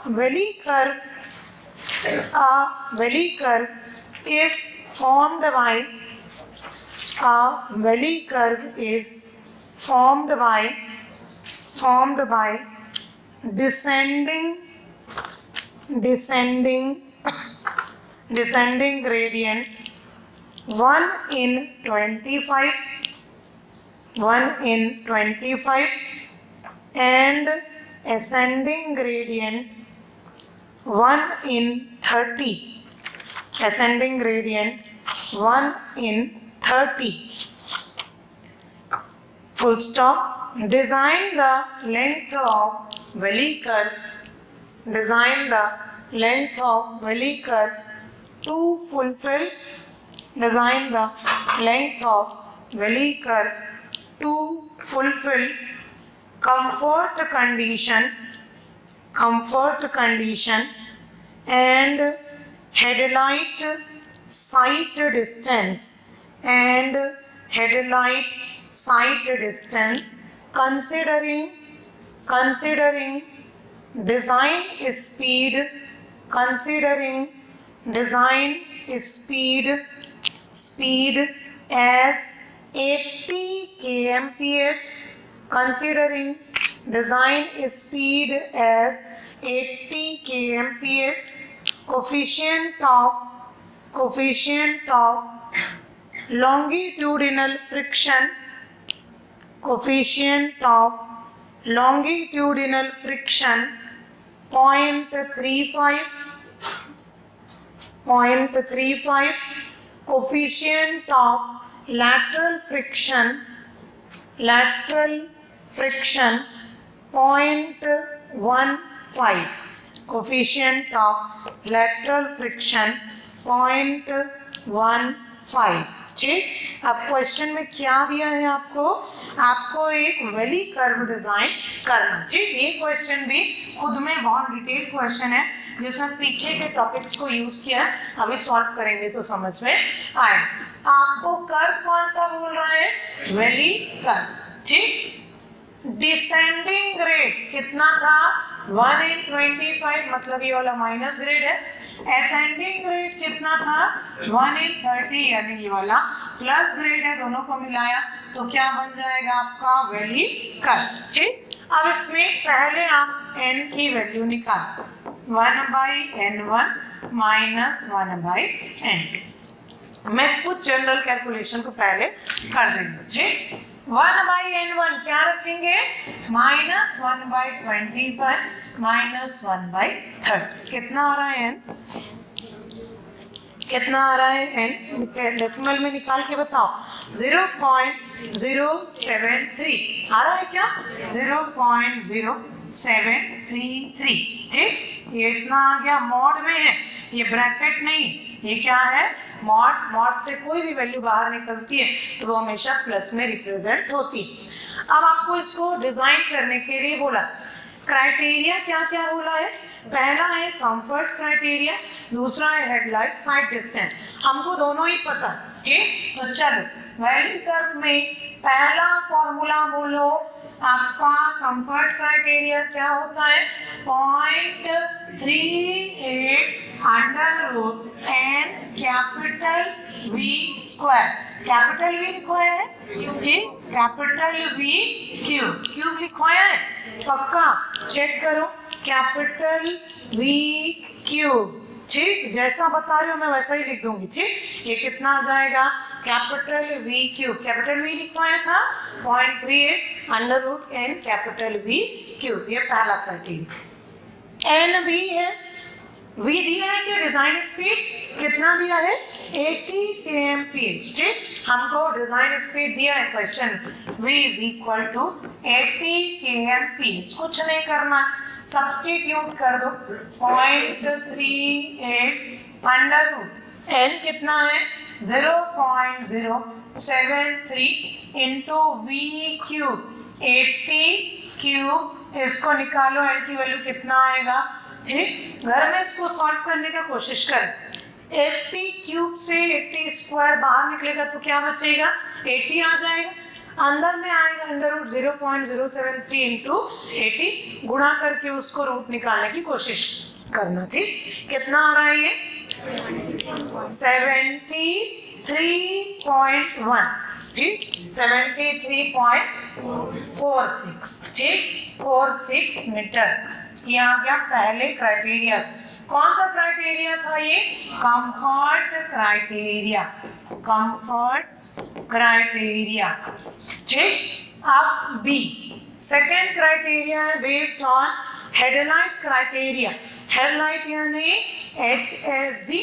valley curve is formed by descending gradient 1 in 25 and ascending gradient 1 in 30. Full stop. Design the length of valley curve to fulfill comfort condition and headlight sight distance considering design speed as 80 kmph. Coefficient of longitudinal friction 0.35. Coefficient of lateral friction 0.15. Coefficient of lateral friction 0.15. ठीक, अब question में क्या दिया है आपको एक valley curve design करना। ठीक, ये क्वेश्चन भी खुद में बहुत डिटेल क्वेश्चन है जिसमें पीछे के टॉपिक्स को यूज किया है, अभी सॉल्व करेंगे तो समझ में आए। आपको कर्व कौन सा बोल रहा है? Valley curve. ठीक, डिसेंडिंग ग्रेड कितना था? 1 in 25, मतलब ये वाला माइनस ग्रेड है। असेंडिंग ग्रेड कितना था? 1 in 30, यानी ये वाला प्लस ग्रेड है। दोनों को मिलाया तो क्या बन जाएगा आपका? Valley curve. ठीक, अब इसमें पहले आप n की वैल्यू निकाल, 1/n1 माइनस 1/n2। मैं कुछ जनरल कैलकुलेशन को पहले कर देंगे। ठीक, 1/n1 क्या रखेंगे? -1/21 माइनस 1/30। कितना आ रहा है n? डेसिमल में निकाल के बताओ। 0.073 आ रहा है क्या? 0.0733। ठीक, ये इतना आ गया, मॉड में है, ये ब्रैकेट नहीं, ये क्या है? मॉड से कोई भी वैल्यू बाहर निकलती है तो वो हमेशा प्लस में रिप्रेजेंट होती है। अब आपको इसको डिजाइन करने के लिए बोला, क्राइटेरिया क्या क्या बोला है? पहला है कंफर्ट क्राइटेरिया, दूसरा है हेडलाइट साइड डिस्टेंस। हमको दोनों ही पता। ठीक, तो चलो वैली कर्व में पहला फॉर्मूला बोलो आपका। कंफर्ट क्राइटेरिया क्या होता है? 0.38 √n capital V square. Capital V लिखवाया है, ठीक, कैपिटल V क्यूब लिखवाया है, पक्का चेक करो, कैपिटल V क्यूब। ठीक, जैसा बता रही हूँ मैं वैसा ही लिख दूंगी। ठीक, ये कितना आ जाएगा? Capital V cube, capital V लिखवाया था 0.38 √n कैपिटल V क्यूब। ये पहला क्राइटेरिया। n भी है, V दिया है कि डिजाइन स्पीड कितना दिया है? 80 kmph। ठीक, हमको डिजाइन स्पीड दिया है क्वेश्चन, V = 80 kmph। कुछ नहीं करना, सब्स्टिट्यूट कर दो। 0.38 √n कितना है? 0.073 इंटू V क्यूब 80 क्यूब। इसको निकालो, L की वैल्यू कितना आएगा? ठीक, घर में इसको सॉल्व करने का कोशिश करें। 80 क्यूब से 80 स्क्वायर बाहर निकलेगा तो क्या बचेगा? 80 आ जाएगा। अंदर में आएगा अंडर रूट 0.073 इंटू 80, गुणा करके उसको रूट निकालने की कोशिश करना। ठीक, कितना आ रहा है ये 73.1, ठीक 73.46, ठीक 46 मीटर। ये आ गया पहले क्राइटेरिया। कौन सा क्राइटेरिया था ये? Comfort criteria, comfort criteria. ठीक, अब बी सेकेंड क्राइटेरिया है based on headlight criteria. Headlight यानी HSD।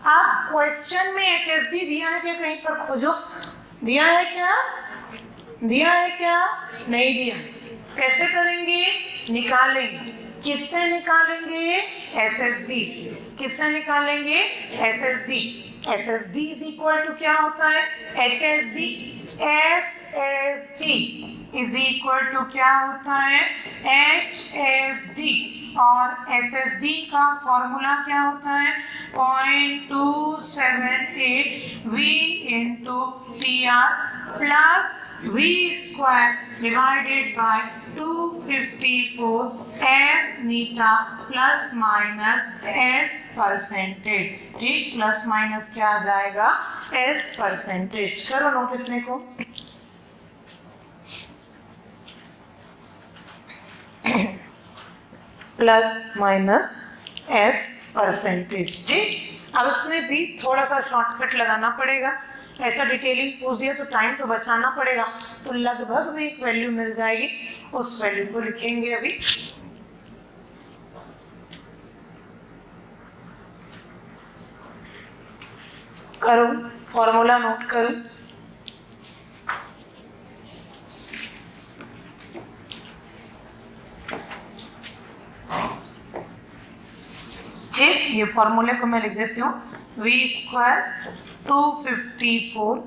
अब क्वेश्चन में HSD दिया है क्या? कहीं पर खोजो, दिया है क्या? दिया है क्या? नहीं दिया। कैसे करेंगे? निकालेंगे। किससे निकालेंगे? SSD से। किससे निकालेंगे? SSD। SSD is equal to क्या होता है? HSD। SSD is equal to क्या होता है? HSD। और SSD का फॉर्मूला क्या होता है? 0.278 V into TR plus V square divided by 254 F Neeta plus minus S percentage. ठीक, प्लस माइनस क्या आ जाएगा? S percentage. करो नोट इतने को। Plus minus S percentage. ठीक, अब इसमें भी थोड़ा सा शॉर्टकट लगाना पड़ेगा। ऐसा डिटेलिंग पूछ दिया तो टाइम तो बचाना पड़ेगा, तो लगभग में एक वैल्यू मिल जाएगी, उस वैल्यू को लिखेंगे अभी। करो फॉर्मूला नोट करो। ठीक, ये फॉर्मूले को मैं लिख देती हूँ। V स्क्वायर 254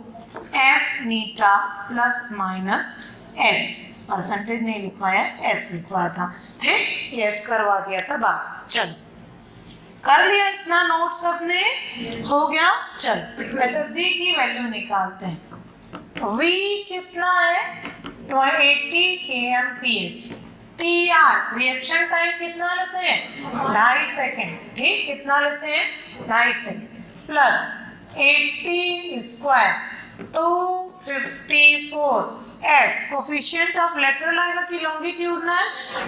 F नीटा प्लस माइनस S, परसेंटेज नहीं लिखवाया, S लिखवाया था। ठीक, ये S करवा दिया था बात। चल कर लिया इतना नोट सबने? हो गया। चल SSD की वैल्यू निकालते हैं। V कितना है? 80 kmph। TR रिएक्शन टाइम कितना लेते हैं? 2.5 सेकेंड। ठीक, कितना लेते हैं? 2.5 second plus 80 square 254 F coefficient of lateral आएगा कि लॉन्गिट्यूडनल?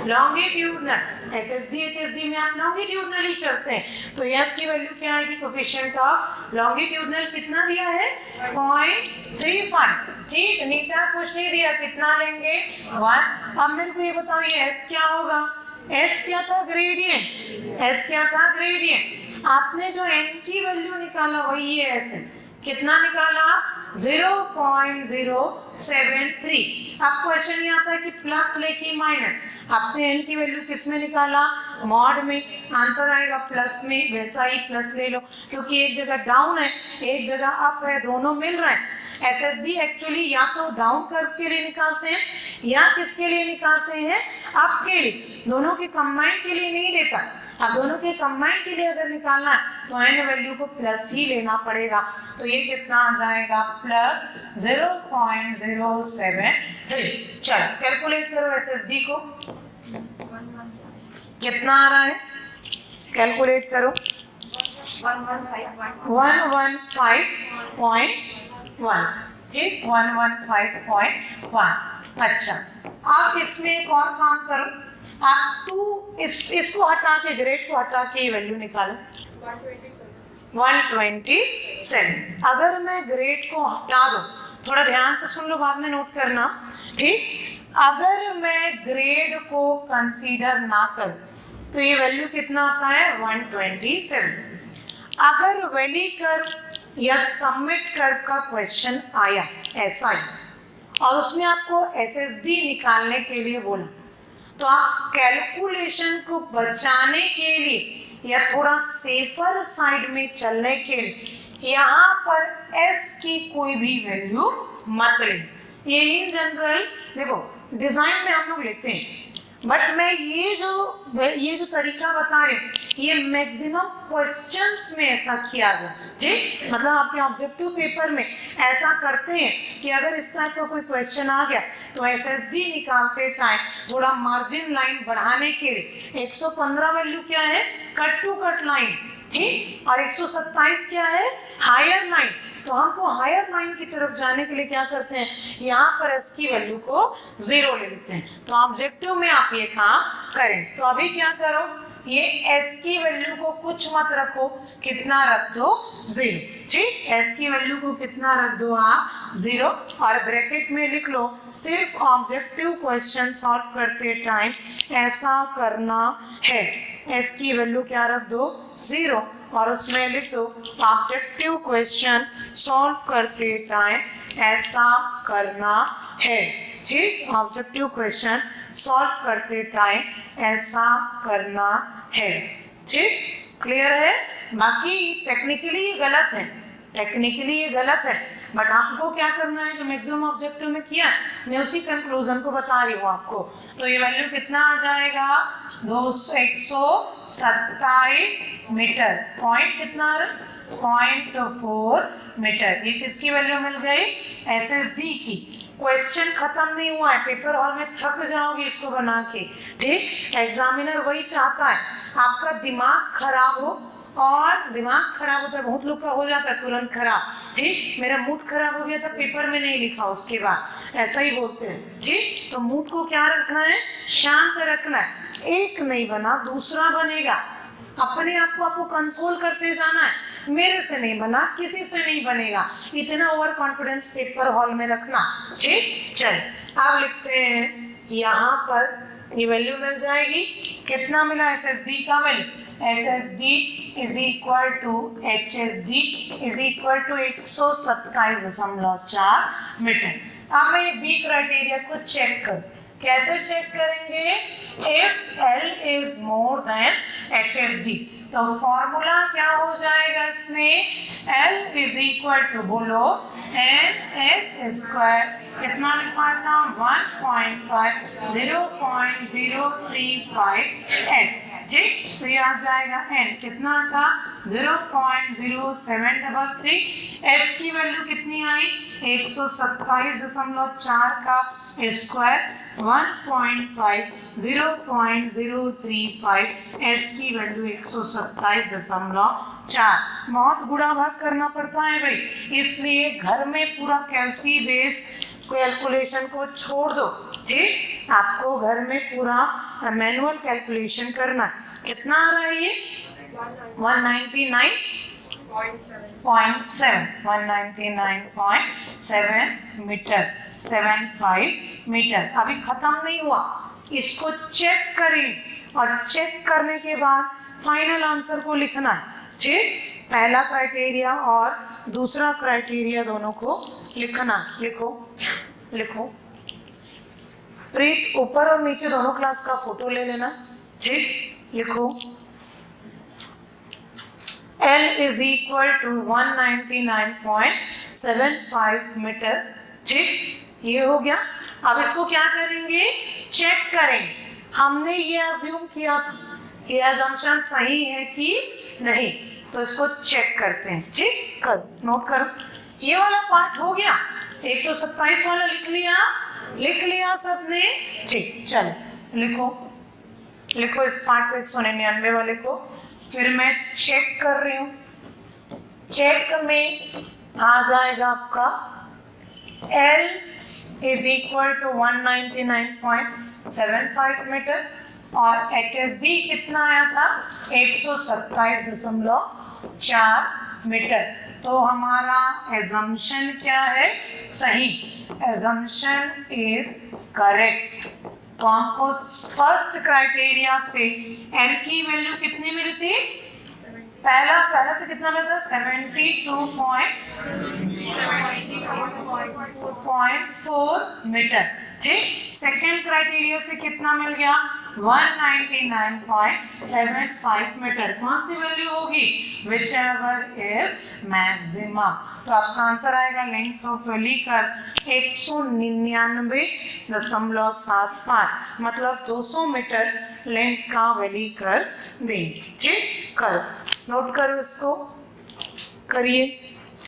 लॉन्गिट्यूडनल। SSD HSD में आप लॉन्गिट्यूडनल ही चलते हैं, तो F की वैल्यू क्या आएगी? कोफिशिएंट ऑफ लॉन्गिट्यूडनल कितना दिया है? 0.35। ठीक, नीटा कुछ नहीं दिया, कितना लेंगे? 1। अब मेरे को ये बताओ ये S क्या होगा? S क्या था? ग्रेडियंट। S क्या था? ग्रेडियंट। आपने जो n की वैल्यू निकाला वही ये S है। कितना निकाला? 0.073। अब क्वेश्चन ये आता है कि प्लस लेके माइनस। आपने n की वैल्यू किस में निकाला? मॉड में। आंसर आएगा प्लस में, वैसा ही प्लस ले लो, क्योंकि एक जगह डाउन है एक जगह अप है, दोनों मिल रहे हैं। SSD एक्चुअली या तो डाउन कर्व के लिए निकालते हैं या किसके लिए निकालते हैं? अप के लिए। दोनों के कंबाइन के लिए नहीं देता। अब दोनों के कंबाइन के लिए अगर निकालना है तो n वैल्यू को प्लस ही लेना पड़ेगा। तो ये कितना आ जाएगा? प्लस 0.073। चल कैलकुलेट करो SSD को। कितना आ रहा है? कैलकुलेट करो। 115.1। ठीक, 115.1। अच्छा, अब इसमें एक और काम करो। आप इसको हटा के, ग्रेड को हटा के वैल्यू निकालो। 127। अगर मैं ग्रेड को हटा दूं, थोड़ा ध्यान से सुन लो, बाद में नोट करना। ठीक, अगर मैं ग्रेड को कंसीडर ना करूं तो ये वैल्यू कितना आता है? 127। अगर वैली कर्व या सबमिट कर्व का क्वेश्चन आया ऐसा ही और उसमें आपको SSD निकालने के लिए बोला, तो आप कैलकुलेशन को बचाने के लिए या थोड़ा सेफर साइड में चलने के लिए यहाँ पर S की कोई भी वैल्यू मत लें। ये इन जनरल देखो डिजाइन में हम लोग लेते हैं, बट मैं ये जो तरीका बता रही हूँ ये मैक्सिमम क्वेश्चंस में ऐसा किया गया, ठीक। मतलब आपके ऑब्जेक्टिव पेपर में ऐसा करते हैं कि अगर इस टाइप का कोई क्वेश्चन आ गया तो एसएसडी निकालते टाइम थोड़ा मार्जिन लाइन बढ़ाने के लिए 115 वैल्यू क्या है, कट टू कट लाइन, ठीक, और 127 क्या है, हायर लाइन। तो हमको हायर लाइन की तरफ जाने के लिए क्या करते हैं, यहाँ पर एस की वैल्यू को 0 ले लेते हैं। तो ऑब्जेक्टिव में आप ये काम करें। तो अभी क्या करो, ये एस की वैल्यू को कुछ मत रखो, कितना रख दो, 0, ठीक। एस की वैल्यू को कितना रख दो आप, 0, और ब्रैकेट में लिख लो सिर्फ ऑब्जेक्टिव क्वेश्चन सॉल्व करते टाइम ऐसा करना है। एस की वैल्यू क्या रख दो, 0, और उसमें लिख दो ऑब्जेक्टिव क्वेश्चन सॉल्व करते टाइम ऐसा करना है, ठीक। ऑब्जेक्टिव क्वेश्चन सॉल्व करते टाइम ऐसा करना है, ठीक। क्लियर है। बाकी टेक्निकली ये गलत है, टेक्निकली ये गलत है, बट आपको क्या करना है, जो मैक्सिमम ऑब्जेक्टिव में किया मैं उसी कंक्लूजन को बता रही हूँ आपको। तो ये वैल्यू कितना आ जाएगा, 127 मीटर, पॉइंट कितना, 0.4 मीटर। ये किसकी वैल्यू मिल गई, एसएसडी की। क्वेश्चन खत्म नहीं हुआ है, पेपर हॉल में थक जाओगे इसको बना के, ठीक। एग्जामिनर वही चाहता है आपका दिमाग खराब हो, और दिमाग खराब होता है, बहुत लोग का हो जाता है तुरंत खराब, ठीक। मेरा मूड खराब हो गया था, पेपर में नहीं लिखा, उसके बाद ऐसा ही बोलते हैं, ठीक। तो मूड को क्या रखना है, शांत रखना है। एक नहीं बना दूसरा बनेगा, अपने आप को आपको कंसोल करते जाना है, मेरे से नहीं बना, किसी से नहीं बनेगा, इतना ओवर कॉन्फिडेंस पेपर हॉल में रखना, ठीक। चल अब लिखते हैं, यहाँ पर ये वैल्यू मिल जाएगी, कितना मिला एसएसडी का value, SSD is equal to HSD is equal to 127.4 metre. अब मैं ये बी क्राइटेरिया को चेक करूं, कैसे चेक करेंगे, if L is more than HSD, तो फॉर्मूला क्या हो जाएगा इसमें, L is equal to बोलो NS स्क्वायर, कितना लिख पाता हूँ, 1.5 0.035 S, ठीक। तो ये आ जाएगा n कितना था, 0.0733, S की वैल्यू कितनी आई, 127.4 का स्क्वायर, 1.5 0.035, S की वैल्यू 127.4। बहुत गुणा भाग करना पड़ता है भाई, इसलिए घर में पूरा कैलसी बेस्ड कैलकुलेशन को छोड़ दो, ठीक। आपको घर में पूरा मैनुअल कैलकुलेशन करना। कितना आ रहा है ये, 199.7 मीटर, 75 मीटर। अभी खत्म नहीं हुआ, इसको चेक करें, और चेक करने के बाद फाइनल आंसर को लिखना है, ठीक। पहला क्राइटेरिया और दूसरा क्राइटेरिया दोनों को लिखना। लिखो लिखो, प्रीत ऊपर और नीचे दोनों क्लास का फोटो ले लेना, ठीक। लिखो L is equal to 199.75 metre, ठीक। ये हो गया। अब इसको क्या करेंगे, चेक करेंगे। हमने ये अज्यूम किया था, ये अजम्पशन सही है कि नहीं, तो इसको चेक करते हैं, ठीक। करो, नोट करो, ये वाला पार्ट हो गया, 127 वाला लिख लिया सबने, ठीक। चलो लिखो लिखो इस पार्ट को, 199 वाले को। फिर मैं चेक कर रही हूँ, चेक में आ जाएगा आपका L is equal to 199.75 metre, और HSD कितना आया था, 127.4 मीटर। तो हमारा एजम्पशन क्या है, सही, एजम्पशन इज करेक्ट। तो हमको फर्स्ट क्राइटेरिया से L की वैल्यू कितनी मिली थी, पहला से कितना मिला था, 72.4 मीटर, ठीक। सेकेंड क्राइटेरिया से कितना मिल गया, 199.75 मीटर। कौन सी वैल्यू होगी? Which ever is maximum. तो आपका आंसर आएगा लेंथ ऑफ वेलिकर 199.75, मतलब 200 मीटर लेंथ का वेलिकर देंगे। ठीक, करो, नोट करो, इसको करिए।